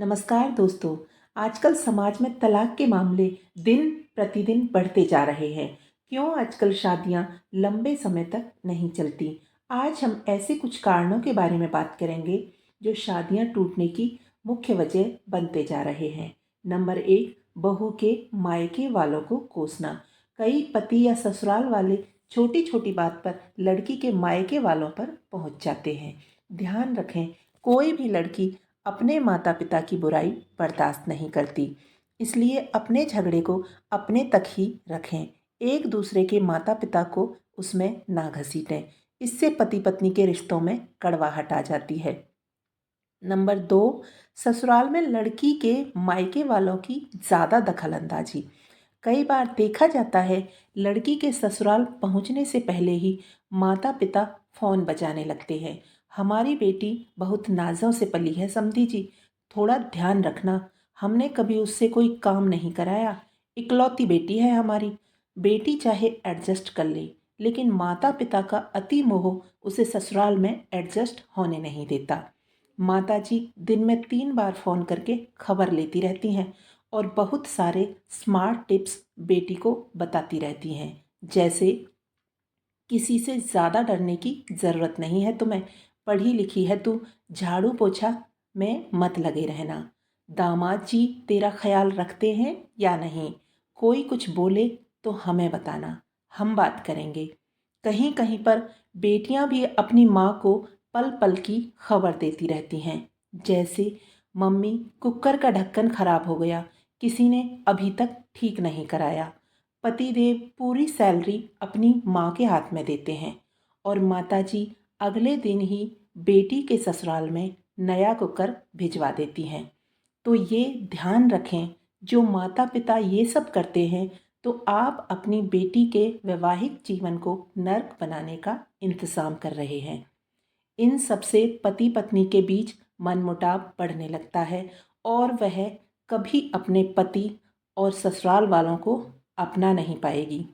नमस्कार दोस्तों। आजकल समाज में तलाक के मामले दिन प्रतिदिन बढ़ते जा रहे हैं। क्यों आजकल शादियां लंबे समय तक नहीं चलती? आज हम ऐसे कुछ कारणों के बारे में बात करेंगे जो शादियां टूटने की मुख्य वजह बनते जा रहे हैं। नंबर 1, बहू के मायके वालों को कोसना। कई पति या ससुराल वाले छोटी छोटी बात पर लड़की के मायके वालों पर पहुंच जाते हैं। ध्यान रखें, कोई भी लड़की अपने माता पिता की बुराई बर्दाश्त नहीं करती, इसलिए अपने झगड़े को अपने तक ही रखें। एक दूसरे के माता पिता को उसमें ना घसीटें, इससे पति पत्नी के रिश्तों में कड़वाहट आ जाती है। नंबर 2, ससुराल में लड़की के मायके वालों की ज़्यादा दखल अंदाजी। कई बार देखा जाता है, लड़की के ससुराल पहुंचने से पहले ही माता पिता फ़ोन बजाने लगते हैं। हमारी बेटी बहुत नाज़ों से पली है समधी जी, थोड़ा ध्यान रखना, हमने कभी उससे कोई काम नहीं कराया, इकलौती बेटी है हमारी। बेटी चाहे एडजस्ट कर ले, लेकिन माता पिता का अति मोह उसे ससुराल में एडजस्ट होने नहीं देता। माताजी दिन में 3 बार फ़ोन करके खबर लेती रहती हैं और बहुत सारे स्मार्ट टिप्स बेटी को बताती रहती हैं, जैसे किसी से ज़्यादा डरने की ज़रूरत नहीं है तुम्हें, पढ़ी लिखी है तू, झाड़ू पोछा में मत लगे रहना, दामाद जी तेरा ख्याल रखते हैं या नहीं, कोई कुछ बोले तो हमें बताना, हम बात करेंगे। कहीं कहीं पर बेटियां भी अपनी माँ को पल पल की खबर देती रहती हैं, जैसे मम्मी कुकर का ढक्कन खराब हो गया, किसी ने अभी तक ठीक नहीं कराया। पतिदेव पूरी सैलरी अपनी माँ के हाथ में देते हैं और माताजी अगले दिन ही बेटी के ससुराल में नया कुकर भिजवा देती हैं। तो ये ध्यान रखें, जो माता पिता ये सब करते हैं तो आप अपनी बेटी के वैवाहिक जीवन को नर्क बनाने का इंतज़ाम कर रहे हैं। इन सब से पति पत्नी के बीच मनमुटाव बढ़ने लगता है और वह कभी अपने पति और ससुराल वालों को अपना नहीं पाएगी।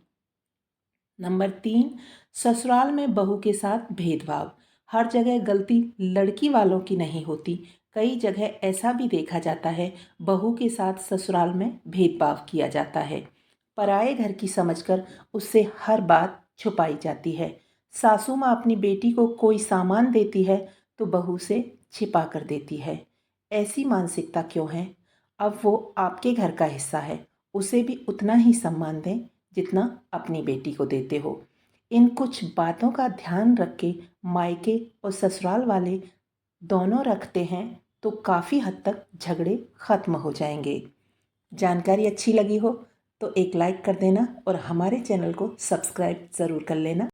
नंबर 3, ससुराल में बहू के साथ भेदभाव। हर जगह गलती लड़की वालों की नहीं होती, कई जगह ऐसा भी देखा जाता है, बहू के साथ ससुराल में भेदभाव किया जाता है। पराए घर की समझकर उससे हर बात छुपाई जाती है। सासू माँ अपनी बेटी को कोई सामान देती है तो बहू से छिपा कर देती है। ऐसी मानसिकता क्यों है? अब वो आपके घर का हिस्सा है, उसे भी उतना ही सम्मान दें जितना अपनी बेटी को देते हो। इन कुछ बातों का ध्यान रख के मायके और ससुराल वाले दोनों रखते हैं तो काफ़ी हद तक झगड़े ख़त्म हो जाएंगे। जानकारी अच्छी लगी हो तो एक लाइक कर देना और हमारे चैनल को सब्सक्राइब ज़रूर कर लेना।